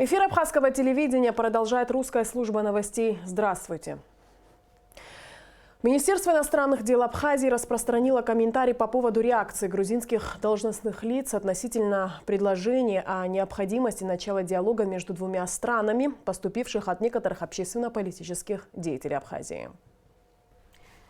Эфир абхазского телевидения продолжает русская служба новостей. Здравствуйте. Министерство иностранных дел Абхазии распространило комментарий по поводу реакции грузинских должностных лиц относительно предложения о необходимости начала диалога между двумя странами, поступивших от некоторых общественно-политических деятелей Абхазии.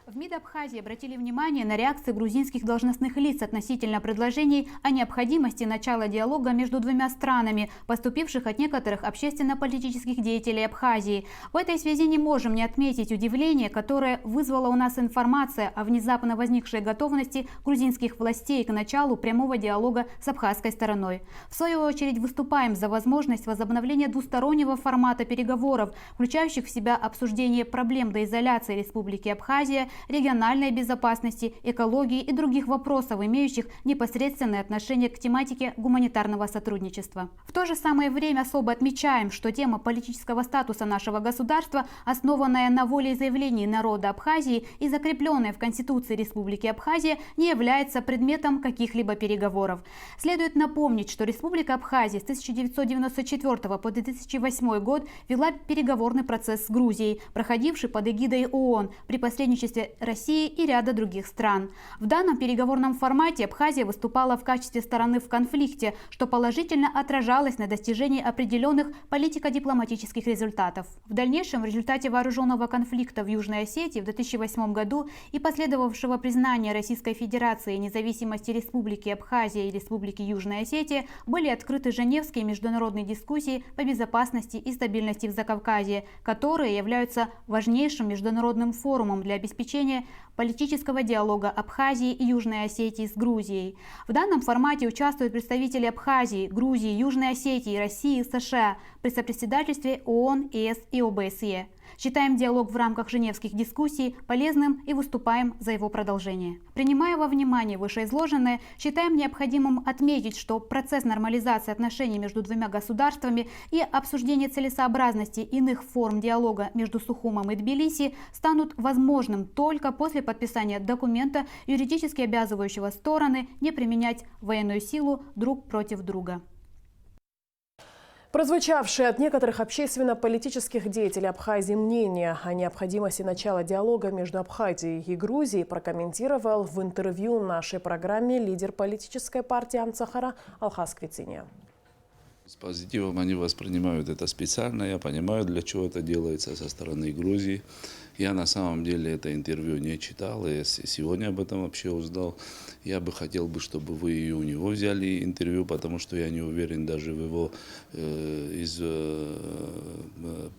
В МИД Абхазии обратили внимание на реакции грузинских должностных лиц относительно предложений о необходимости начала диалога между двумя странами, поступивших от некоторых общественно-политических деятелей Абхазии. В этой связи не можем не отметить удивление, которое вызвала у нас информация о внезапно возникшей готовности грузинских властей к началу прямого диалога с абхазской стороной. В свою очередь выступаем за возможность возобновления двустороннего формата переговоров, включающих в себя обсуждение проблем доизоляции Республики Абхазия, региональной безопасности, экологии и других вопросов, имеющих непосредственное отношение к тематике гуманитарного сотрудничества. В то же самое время особо отмечаем, что тема политического статуса нашего государства, основанная на волеизъявлении народа Абхазии и закрепленная в Конституции Республики Абхазия, не является предметом каких-либо переговоров. Следует напомнить, что Республика Абхазия с 1994 по 2008 год вела переговорный процесс с Грузией, проходивший под эгидой ООН при посредничестве России и ряда других стран. В данном переговорном формате Абхазия выступала в качестве стороны в конфликте, что положительно отражалось на достижении определенных политико-дипломатических результатов. В дальнейшем, в результате вооруженного конфликта в Южной Осетии в 2008 году и последовавшего признания Российской Федерации независимости Республики Абхазия и Республики Южная Осетия, были открыты Женевские международные дискуссии по безопасности и стабильности в Закавказье, которые являются важнейшим международным форумом для обеспечения политического диалога Абхазии и Южной Осетии с Грузией. В данном формате участвуют представители Абхазии, Грузии, Южной Осетии, России и США при сопредседательстве ООН, ЕС и ОБСЕ. Считаем диалог в рамках женевских дискуссий полезным и выступаем за его продолжение. Принимая во внимание вышеизложенное, считаем необходимым отметить, что процесс нормализации отношений между двумя государствами и обсуждение целесообразности иных форм диалога между Сухумом и Тбилиси станут возможным только после подписания документа, юридически обязывающего стороны не применять военную силу друг против друга. Прозвучавшие от некоторых общественно-политических деятелей Абхазии мнения о необходимости начала диалога между Абхазией и Грузией прокомментировал в интервью нашей программе лидер политической партии Амцахара Алхаз Квициния. С позитивом они воспринимают это специально. Я понимаю, для чего это делается со стороны Грузии. Я на самом деле это интервью не читал, я сегодня об этом вообще узнал. Я бы хотел, чтобы вы и у него взяли интервью, потому что я не уверен даже в его, из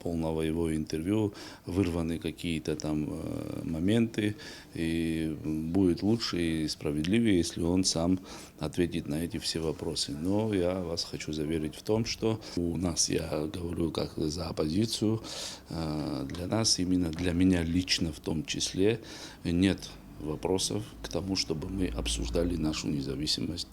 полного его интервью вырваны какие-то там моменты. И будет лучше и справедливее, если он сам ответит на эти все вопросы. Но я вас хочу заверить в том, что у нас, я говорю как за оппозицию, для нас, именно для меня лично в том числе, нет вопросов к тому, чтобы мы обсуждали нашу независимость,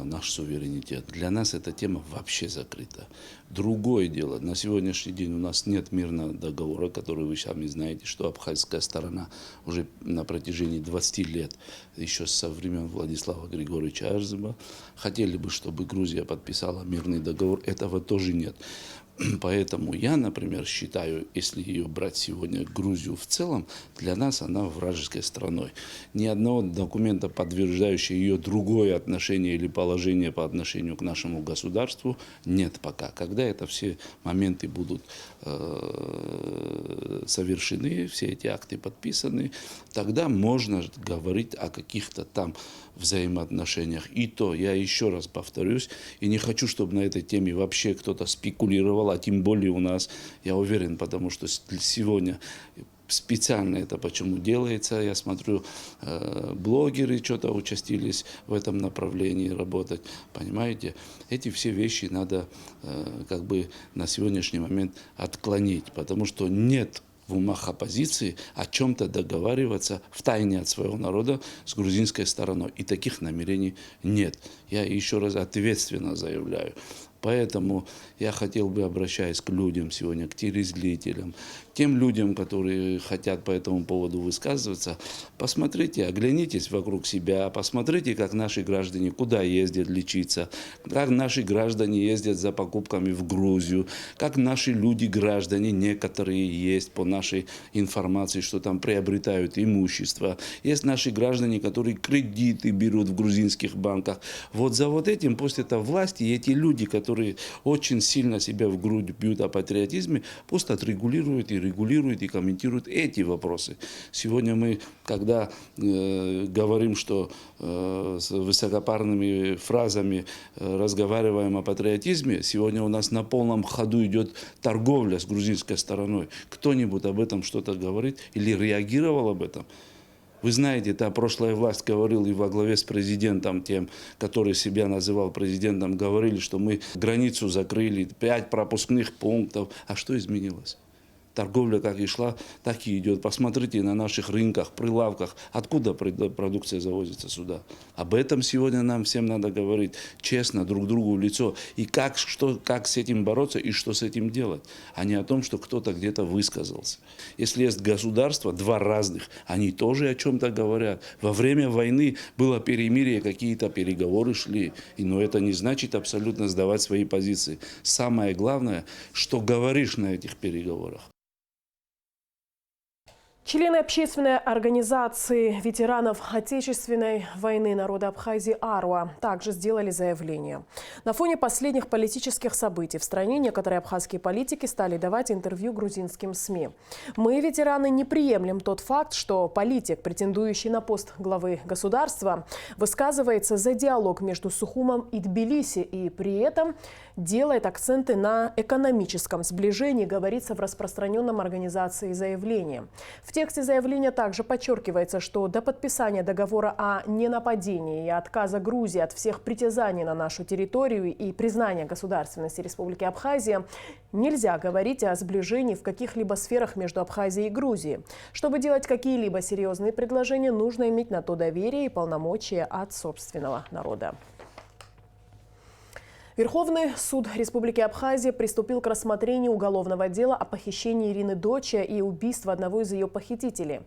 наш суверенитет. Для нас эта тема вообще закрыта. Другое дело, на сегодняшний день у нас нет мирного договора, который вы сами знаете, что абхазская сторона уже на протяжении 20 лет, еще со времен Владислава Григорьевича Эрзеба, хотели бы, чтобы Грузия подписала мирный договор. Этого тоже нет. Поэтому я, например, считаю, если ее брать сегодня Грузию в целом, для нас она вражеской страной. Ни одного документа, подтверждающего ее другое отношение или положение по отношению к нашему государству, нет пока. Когда это все моменты будут совершены, все эти акты подписаны, тогда можно говорить о каких-то там взаимоотношениях. И то, я еще раз повторюсь, и не хочу, чтобы на этой теме вообще кто-то спекулировал, а тем более у нас, я уверен, потому что сегодня специально это почему делается, я смотрю, блогеры что-то участились в этом направлении работать, понимаете, эти все вещи надо как бы на сегодняшний момент отклонить, потому что нет в умах оппозиции о чем-то договариваться втайне от своего народа с грузинской стороной. И таких намерений нет. Я еще раз ответственно заявляю. Поэтому я хотел бы, обращаясь к людям сегодня, к телезрителям, тем людям, которые хотят по этому поводу высказываться, посмотрите, оглянитесь вокруг себя, посмотрите, как наши граждане куда ездят лечиться, как наши граждане ездят за покупками в Грузию, как наши люди-граждане, некоторые есть по нашей информации, что там приобретают имущество. Есть наши граждане, которые кредиты берут в грузинских банках. Вот за вот этим пусть это власти и эти люди, которые очень сильно себя в грудь бьют о патриотизме, пусть отрегулируют и регулируют и комментируют эти вопросы. Сегодня мы, когда говорим, что с высокопарными фразами разговариваем о патриотизме, сегодня у нас на полном ходу идет торговля с грузинской стороной. Кто-нибудь об этом что-то говорит или реагировал об этом? Вы знаете, та прошлая власть говорила и во главе с президентом, тем, который себя называл президентом, говорили, что мы границу закрыли, 5 пропускных пунктов. А что изменилось? Торговля как и шла, так и идет. Посмотрите на наших рынках, прилавках, откуда продукция завозится сюда. Об этом сегодня нам всем надо говорить честно, друг другу в лицо. И как с этим бороться и что с этим делать. А не о том, что кто-то где-то высказался. Если есть государства, 2 разных, они тоже о чем-то говорят. Во время войны было перемирие, какие-то переговоры шли. Но это не значит абсолютно сдавать свои позиции. Самое главное, что говоришь на этих переговорах. Члены общественной организации ветеранов Отечественной войны народа Абхазии «Аруа» также сделали заявление. На фоне последних политических событий в стране некоторые абхазские политики стали давать интервью грузинским СМИ. Мы, ветераны, не приемлем тот факт, что политик, претендующий на пост главы государства, высказывается за диалог между Сухумом и Тбилиси и при этом делает акценты на экономическом сближении, говорится в распространенном организации заявлении. В тексте заявления также подчеркивается, что до подписания договора о ненападении и отказа Грузии от всех притязаний на нашу территорию и признания государственности Республики Абхазия нельзя говорить о сближении в каких-либо сферах между Абхазией и Грузией. Чтобы делать какие-либо серьезные предложения, нужно иметь на то доверие и полномочия от собственного народа. Верховный суд Республики Абхазия приступил к рассмотрению уголовного дела о похищении Ирины Доча и убийстве одного из ее похитителей.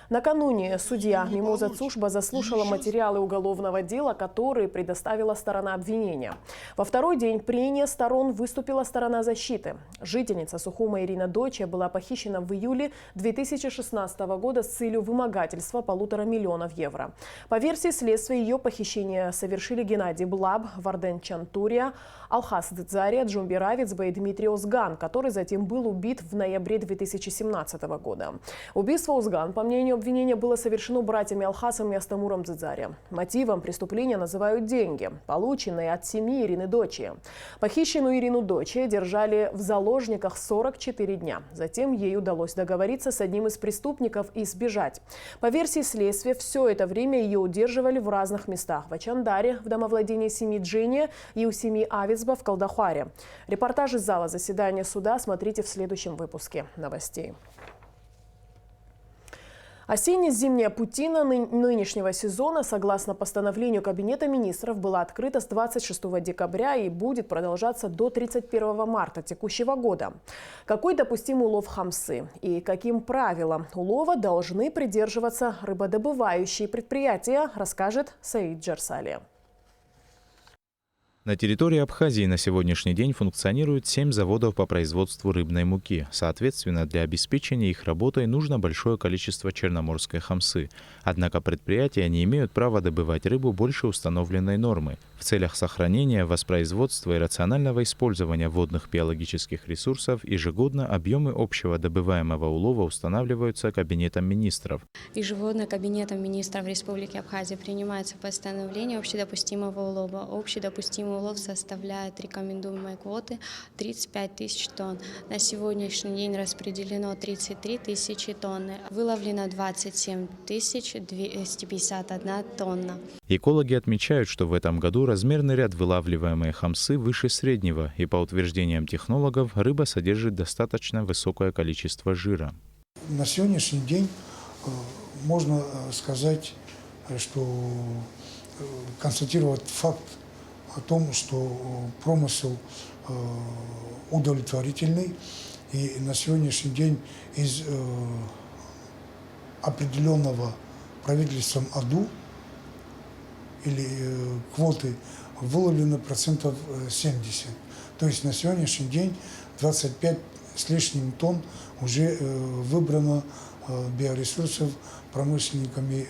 Накануне судья Мимоза Цушба заслушала материалы уголовного дела, которые предоставила сторона обвинения. Во второй день прения сторон выступила сторона защиты. Жительница Сухума Ирина Доча была похищена в июле 2016 года с целью вымогательства 1,5 миллиона евро. По версии следствия, ее похищение совершили Геннадий Блаб, Варден Чантурия, Алхас Дыцария, Джумби Равицба и Дмитрий Озган, который затем был убит в ноябре 2017 года. Убийство Озган, по мнению обвинения, было совершено братьями Алхасом и Астамуром Дзидзари. Мотивом преступления называют деньги, полученные от семьи Ирины Дочи. Похищенную Ирину Дочи держали в заложниках 44 дня. Затем ей удалось договориться с одним из преступников и сбежать. По версии следствия, все это время ее удерживали в разных местах. В Ачандаре, в домовладении семьи Джения, и у семьи Авицба в Калдахаре. Репортаж из зала заседания суда смотрите в следующем выпуске новостей. Осенне-зимняя путина нынешнего сезона, согласно постановлению Кабинета министров, была открыта с 26 декабря и будет продолжаться до 31 марта текущего года. Какой допустимый улов хамсы и каким правилам улова должны придерживаться рыбодобывающие предприятия, расскажет Саид Джарсали. На территории Абхазии на сегодняшний день функционирует 7 заводов по производству рыбной муки. Соответственно, для обеспечения их работой нужно большое количество черноморской хамсы. Однако предприятия не имеют права добывать рыбу больше установленной нормы. В целях сохранения, воспроизводства и рационального использования водных биологических ресурсов ежегодно объемы общего добываемого улова устанавливаются Кабинетом министров. Ежегодно Кабинетом министров Республики Абхазия принимается постановление общедопустимого улова. Общедопустимый улов составляет рекомендуемые квоты 35 тысяч тонн. На сегодняшний день распределено 33 тысячи тонн. Выловлено 27 251 тонна. Экологи отмечают, что в этом году размерный ряд вылавливаемой хамсы выше среднего, и по утверждениям технологов рыба содержит достаточно высокое количество жира. На сегодняшний день можно сказать, что констатировать факт о том, что промысел удовлетворительный. И на сегодняшний день из определенного правительством АДУ или квоты выловлено процентов 70. То есть на сегодняшний день 25 с лишним тонн уже выбрано биоресурсов промышленниками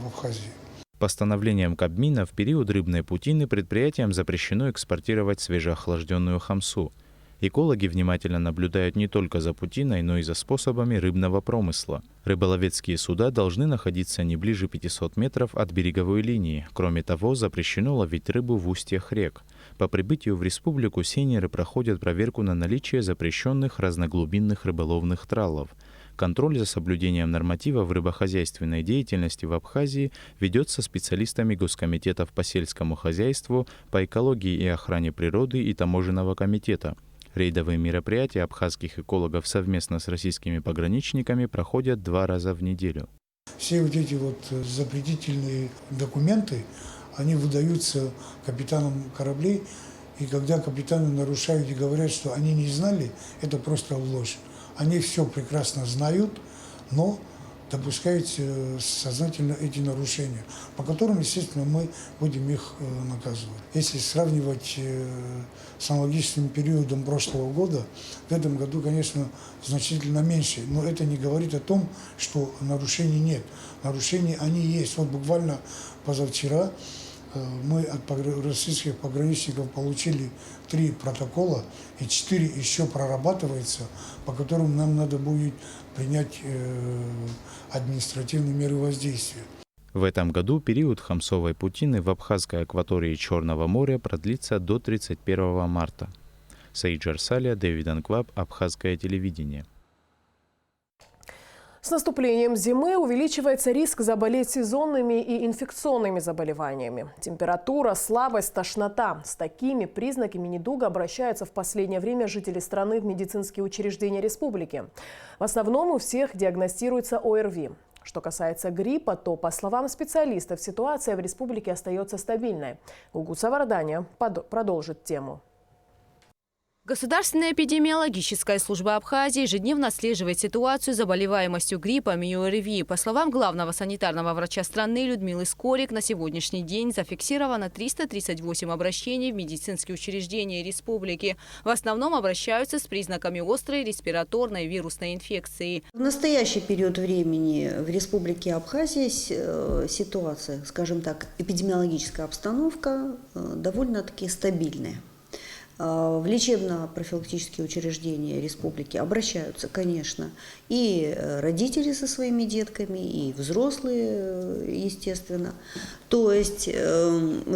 в Абхазии. Постановлением Кабмина в период рыбной путины предприятиям запрещено экспортировать свежеохлажденную хамсу. Экологи внимательно наблюдают не только за путиной, но и за способами рыбного промысла. Рыболовецкие суда должны находиться не ближе 500 метров от береговой линии. Кроме того, запрещено ловить рыбу в устьях рек. По прибытию в республику сейнеры проходят проверку на наличие запрещенных разноглубинных рыболовных траллов. Контроль за соблюдением нормативов в рыбохозяйственной деятельности в Абхазии ведется специалистами госкомитетов по сельскому хозяйству, по экологии и охране природы и таможенного комитета. Рейдовые мероприятия абхазских экологов совместно с российскими пограничниками проходят 2 раза в неделю. Все вот эти запретительные документы, они выдаются капитанам кораблей, и когда капитаны нарушают и говорят, что они не знали, это просто ложь. Они все прекрасно знают, но допускают сознательно эти нарушения, по которым, естественно, мы будем их наказывать. Если сравнивать с аналогичным периодом прошлого года, в этом году, конечно, значительно меньше, но это не говорит о том, что нарушений нет. Нарушения они есть. Вот буквально позавчера мы от российских пограничников получили 3 протокола, и 4 еще прорабатывается, по которым нам надо будет принять административные меры воздействия. В этом году период хамсовой путины в абхазской акватории Черного моря продлится до 31 марта. Саид Джарсалия, Дэвид Анкваб, Абхазское телевидение. С наступлением зимы увеличивается риск заболеть сезонными и инфекционными заболеваниями. Температура, слабость, тошнота. С такими признаками недуга обращаются в последнее время жители страны в медицинские учреждения республики. В основном у всех диагностируется ОРВИ. Что касается гриппа, то, по словам специалистов, ситуация в республике остается стабильной. Гугут Саварданя продолжит тему. Государственная эпидемиологическая служба Абхазии ежедневно отслеживает ситуацию с заболеваемостью гриппом и ОРВИ. По словам главного санитарного врача страны Людмилы Скорик, на сегодняшний день зафиксировано 338 обращений в медицинские учреждения республики. В основном обращаются с признаками острой респираторной вирусной инфекции. В настоящий период времени в Республике Абхазия ситуация, скажем так, эпидемиологическая обстановка довольно-таки стабильная. В лечебно-профилактические учреждения республики обращаются, конечно, и родители со своими детками, и взрослые, естественно. То есть,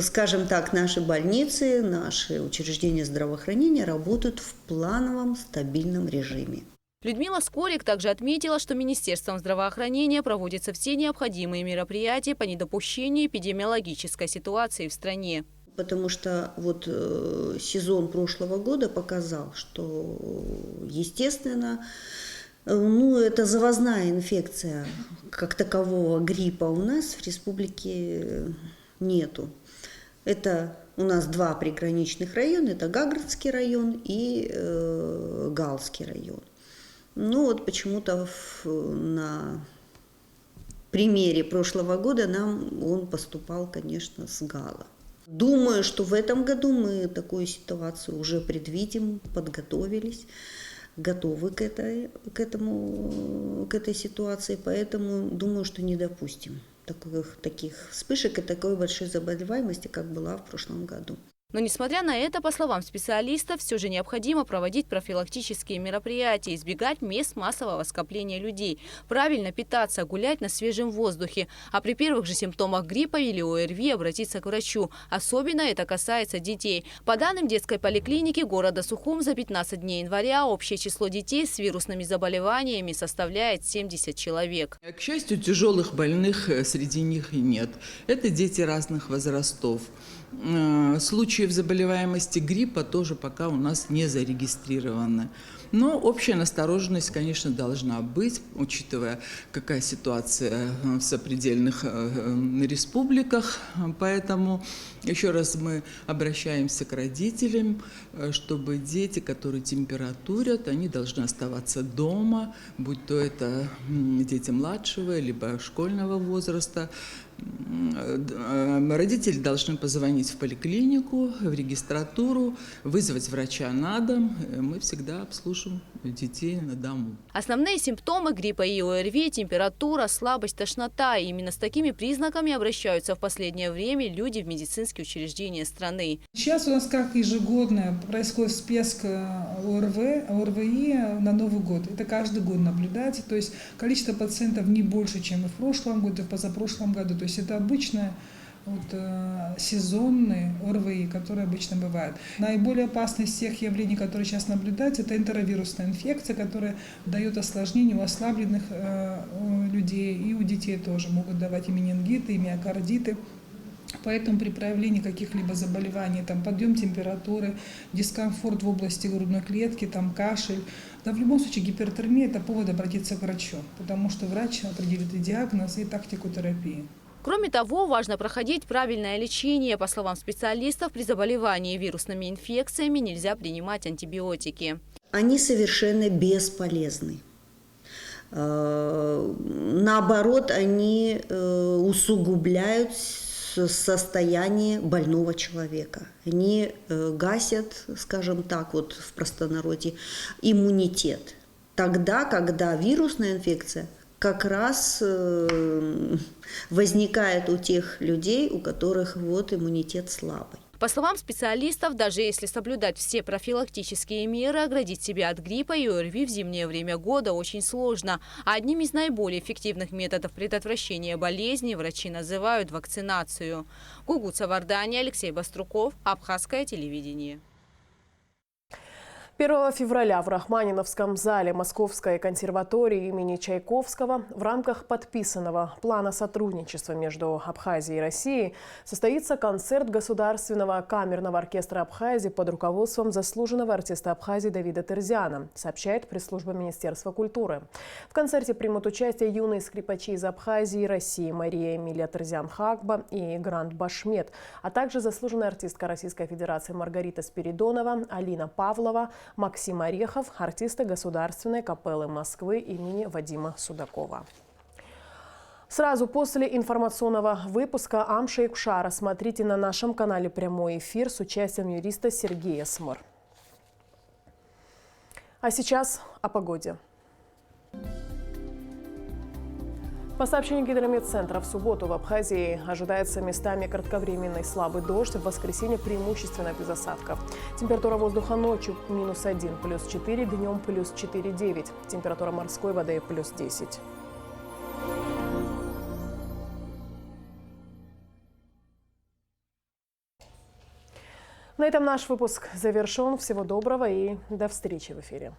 скажем так, наши больницы, наши учреждения здравоохранения работают в плановом стабильном режиме. Людмила Скорик также отметила, что Министерством здравоохранения проводятся все необходимые мероприятия по недопущению эпидемиологической ситуации в стране. Потому что сезон прошлого года показал, что, естественно, это завозная инфекция, как такового гриппа у нас в республике нету. Это у нас 2 приграничных района, это Гаградский район и Галский район. Почему-то на примере прошлого года он поступал, конечно, с Гала. Думаю, что в этом году мы такую ситуацию уже предвидим, подготовились, готовы к этой ситуации, поэтому думаю, что не допустим таких вспышек и такой большой заболеваемости, как была в прошлом году. Но несмотря на это, по словам специалистов, все же необходимо проводить профилактические мероприятия, избегать мест массового скопления людей, правильно питаться, гулять на свежем воздухе. А при первых же симптомах гриппа или ОРВИ обратиться к врачу. Особенно это касается детей. По данным детской поликлиники города Сухум, за 15 дней января общее число детей с вирусными заболеваниями составляет 70 человек. К счастью, тяжелых больных среди них и нет. Это дети разных возрастов. Случаев заболеваемости гриппа тоже пока у нас не зарегистрированы. Но общая настороженность, конечно, должна быть, учитывая, какая ситуация в сопредельных республиках. Поэтому Еще раз мы обращаемся к родителям, чтобы дети, которые температурят, они должны оставаться дома, будь то это дети младшего либо школьного возраста. Родители должны позвонить в поликлинику, в регистратуру, вызвать врача на дом. Мы всегда обслуживаем детей на дому. Основные симптомы гриппа и ОРВИ – температура, слабость, тошнота. И именно с такими признаками обращаются в последнее время люди в медицинские учреждения страны. Сейчас у нас, как ежегодно, происходит всплеск ОРВИ на Новый год. Это каждый год наблюдается. То есть количество пациентов не больше, чем и в прошлом году, и в позапрошлом году. То есть это обычно сезонные ОРВИ, которые обычно бывают. Наиболее опасный из всех явлений, которые сейчас наблюдаются, это энтеровирусная инфекция, которая дает осложнения у ослабленных людей и у детей тоже. Могут давать и менингиты, и миокардиты. Поэтому при проявлении каких-либо заболеваний, там подъем температуры, дискомфорт в области грудной клетки, там кашель, да в любом случае гипертермия – это повод обратиться к врачу, потому что врач определит и диагноз, и тактику терапии. Кроме того, важно проходить правильное лечение. По словам специалистов, при заболевании вирусными инфекциями нельзя принимать антибиотики. Они совершенно бесполезны. Наоборот, они усугубляют состояние больного человека. Они гасят, скажем так, вот в простонародье, иммунитет. Тогда, когда вирусная инфекция как раз возникает у тех людей, у которых вот иммунитет слабый. По словам специалистов, даже если соблюдать все профилактические меры, оградить себя от гриппа и ОРВИ в зимнее время года очень сложно. А одним из наиболее эффективных методов предотвращения болезни врачи называют вакцинацию. Гугут Савардани, Алексей Баструков, Абхазское телевидение. 1 февраля в Рахманиновском зале Московской консерватории имени Чайковского в рамках подписанного плана сотрудничества между Абхазией и Россией состоится концерт Государственного камерного оркестра Абхазии под руководством заслуженного артиста Абхазии Давида Терзиана, сообщает пресс-служба Министерства культуры. В концерте примут участие юные скрипачи из Абхазии и России Мария Эмилия Терзиан-Хагба и Грант Башмет, а также заслуженная артистка Российской Федерации Маргарита Спиридонова, Алина Павлова, Максим Орехов, артисты Государственной капеллы Москвы имени Вадима Судакова. Сразу после информационного выпуска «Ам Шейх Шара» смотрите на нашем канале прямой эфир с участием юриста Сергея Смыр. А сейчас о погоде. По сообщению Гидрометцентра, в субботу в Абхазии ожидается местами кратковременный слабый дождь, в воскресенье преимущественно без осадков. Температура воздуха ночью -1, +4, днем +4, 9. Температура морской воды +10. На этом наш выпуск завершен. Всего доброго и до встречи в эфире.